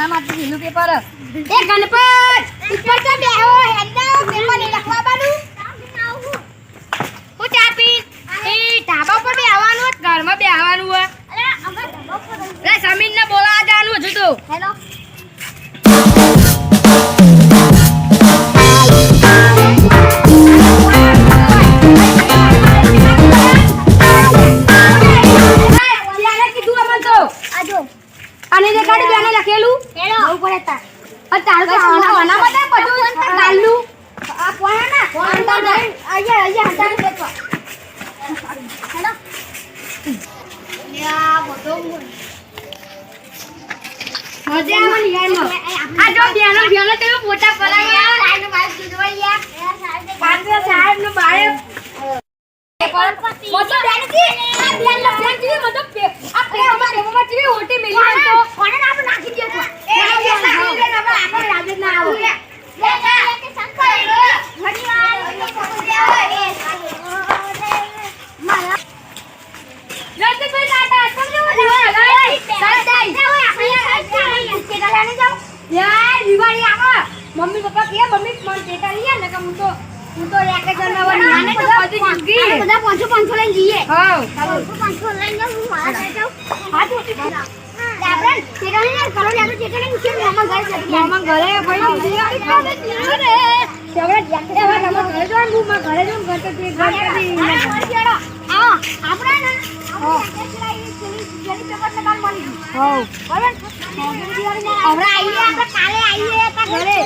મારતી લીલું પેપર એ ગણપત ઉપર તો બેહો હેડા પેપર ને લખવા બાનું હું ચાપી એ ઢાબા પર બેહવાનું ઘરમાં બેહવાનું હે અરે અમે ઢાબા પર રે સમીર ને બોલાવા જવાનું હજુ તો હેલો અને જે ગાડી બેને લખેલું હેલો ઉપર હતા તારું તો આના બધા બધું કાલનું આ કોણ ના કોણ તો આયા હટાને બેઠો હેલો યા બધો મજા આવે યાર આ જો બેનો તે ફોટા પડાયા સાહેબ નો બાઈક જોડવાયા સાહેબ નો બાઈક મોટો બેનજી આ બેન લખેલી મતલબ આ પેપર માં ચીવી હોટી મેલી તો કોને આપણે નાખી દે તો એ આપણે રાજ ના આવો લે કે સંકળ ઘણીવાર મારા રતભાઈ નાટા સમજો યાર દિવાળી આવો મમ્મી પપ્પા કે મમ્મી મન ટેટા લીયા ને કે હું તો એક જણવાની આને તો બધું જુગી બધા 500 લઈને જઈએ હા ચાલો 500 લઈને જાવ હું મારા જાવ હા તો આપણે ટેટા લઈને કરો યાર ટેટા લઈને કેમ મામા ઘરે ભાઈ અરે જવડા જાકડા મામા ઘરે જો હું માં ઘરે જો ઘર તો તે ઘર કરી આ આપણે ને જેની પેપર ને કામ મળી હા બરાબર હવે આઈએ આપણે કાલે આઈએ તા ઘરે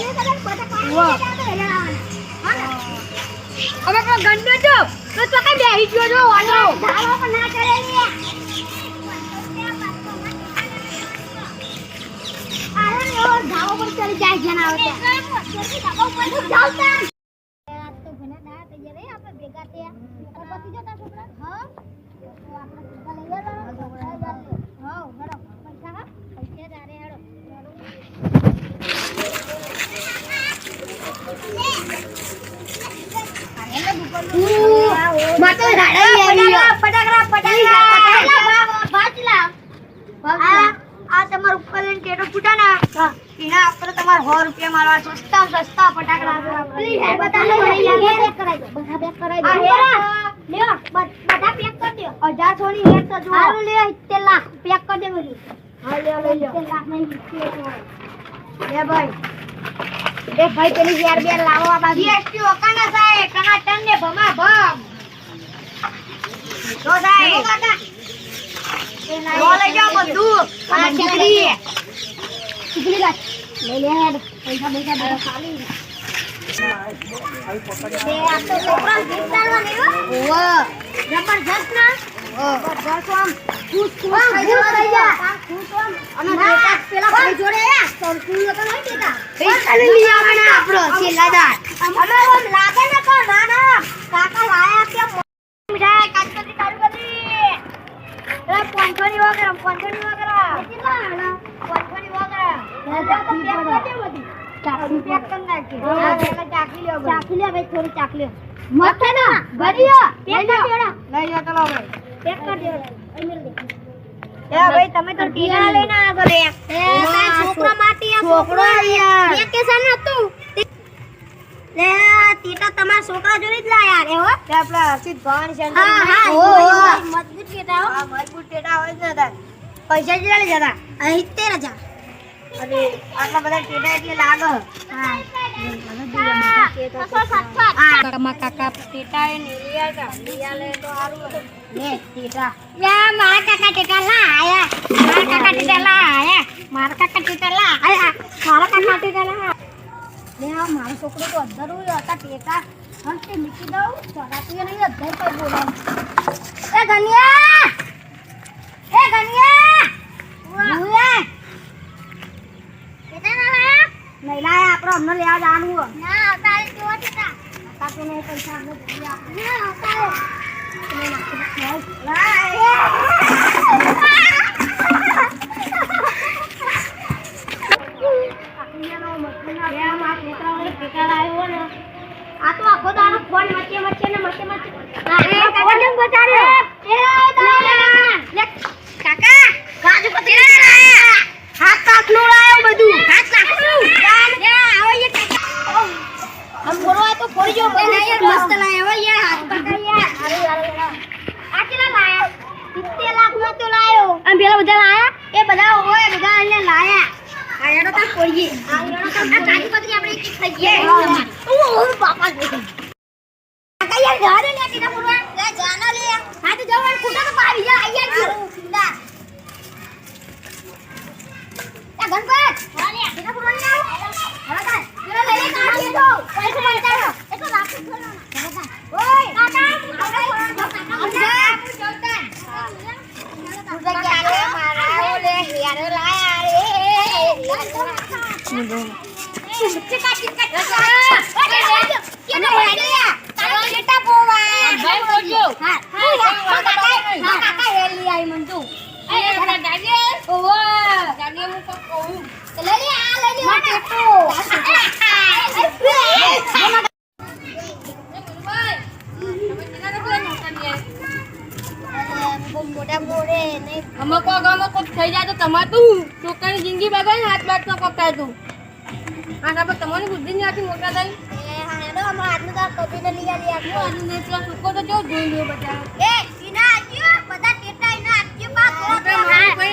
હવે પેલો ગંડો જો તો કઈ બેહી ગયો જો વાલો ધારો પણ ના કરે લે અરે ઓ ધાવો પર ચડી જાય જન આવે તો ધાવો પર જાવ તા આ તો ઘણા દા તૈયાર રે આપણે ભેગા થયા અને પછી જતા છોકરા હા તો આપણે પૈસા લઈ લેવાના હા હેડો પૈસા જારે હેડો માતો રાડા ફટાકડા બાચલા આ તમાર ઉપર લઈને ટેટો ફૂટાના એના આપણે તમાર 100 રૂપિયા મારવા સસ્તા ફટાકડા પ્લીઝ હે બતાલો યાર કરાઈ દો બધા પેક કરાઈ દો લ્યો બધા પેક કરી દો 1000 થોડી હેડ તો જો હારું લે 70 લાખ પેક કરી દે બધી હા લે 70 લાખ નહીં લે ભાઈ એ ભાઈ પેલી યાર બે લાવો આ બાજુ જીએસટી ઓકાના થાય કના ટન ને ભમા ભમ તો થાય કાકા લો લઈ જાઓ બધું આ ચીકડી લાગ લે હેડ પૈસા બધા ખાલી એ આ તો છોકરા ગીત ચાલવાની હો ઓહ જબરજસ્ત ના જબરજસ્ત આમ ખુશ થઈ જા અને બેટા પેલા ભાઈ જોડે સરકુલ તો નહીં દેતા પૈસા લઈ આવવાના આપણો છેલ્લાદાર અમે ઓમ લાગે ને કો ના કાકા લાયા કે મીઠાઈ કાચી તારું બધી એ 500 ની વગર 500 ની વગર કેટલા આના 500 ની વગર ચાકલી પેક કર નાખી હા પેલા ચાકલી લ્યો ભાઈ થોડી ચાકલી મત ના ગરિયા પેક કર દેડા લઈ જા ચલો ભાઈ પેક કર દેડા અહીં દે એ ભાઈ તમે તો ટીના લઈને આવ્યા રે એ છોકરા માટી આ છોકરો યાર વેકેશન હતું લે ટીટા તમારા છોકરા જોડે જ લાયા રે હો તે આપલા હર્ષિત ભવાની સેન્ટર હા મજબૂત ટીટા હો હા મજબૂત ટીટા હોય છે તાર પૈસા જ લઈ જતા 70000 અરે આટલા બધા ટીટા એટલે લાગે હા કાકા ટીટા એ લીયા લે તો સારું લે ટીટા યા મારા કાકા ટીટા લાયા મારા કાકા ટીટા લાયા લે આ મારો છોકરો તો અધરું હતા ટીટા હંતે મૂકી દઉં ચડાતું નહીં અધર પર બોલાવ એ ગનિયા ઉયા ટીટા ના લાયા નહીં લાયા આપણો અમને લેવા જવાનું હો ના આવતા કેવો ટીટા કાકે ને પૈસા અમને દીયા ના આવતા આ તો આખો દાડો ફોન મચે કાકા કાજુ કતરી હાથ કાકનું લાયો બધું હાથ કાકનું લે આવો યાર હમ ફોરવા તો ફોરી જો મને યાર મસ્ત લાયો હો યાર હાથ કાકા યાર અરે આ કેટલા લાયા 70 લાખ નો તો લાયો અને પેલા બધા લાયા એ બધા હોય બધા અહીંયા લાયા આ યાર તો ફોરીએ આ કાકી પત્રી આપણે એક ખાઈએ ઓ બાપા કાકા યાર ઘરે લે કે ફોરવા લે જાના લે હા તો જવાનું કુટા તો પાવી જા અહીંયા સીધા આ ગણપત હા લે કે ફોરવા ને આવો હા કા પેલા લઈ લે કાઢી દો પૈસા મંતાડો એ તો રાખી છોડો ઓય કાકા થઈ જાય તો તમારે તું છોકરાની જિંદગી બગાડી હાથ બાટ ન પકડાય તું આના પર તમારી બુદ્ધિ નહીં આથી મોટા થઈ છોકરો તો જો જોઈ લ્યો બધા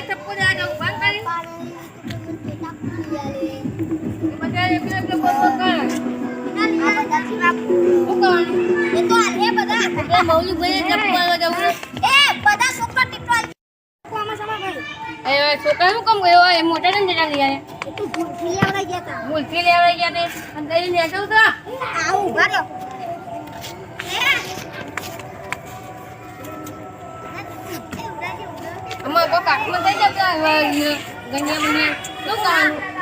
થપ્પો જાય તો બંધ કરી બધા એકલો એકલો બોલ બોલ કરે શું કરવાનું મૌલી ભાઈ ચપ્પલ જવું છોકરા શું કામ ગયો એ મોટા ને જરા લઈ આવ્યા ભૂલથી લેવા ગયા તે અને કઈ લેતો તો અમારે કાકમાં થઈ જતા ગણ્યા મને શું કરવાનું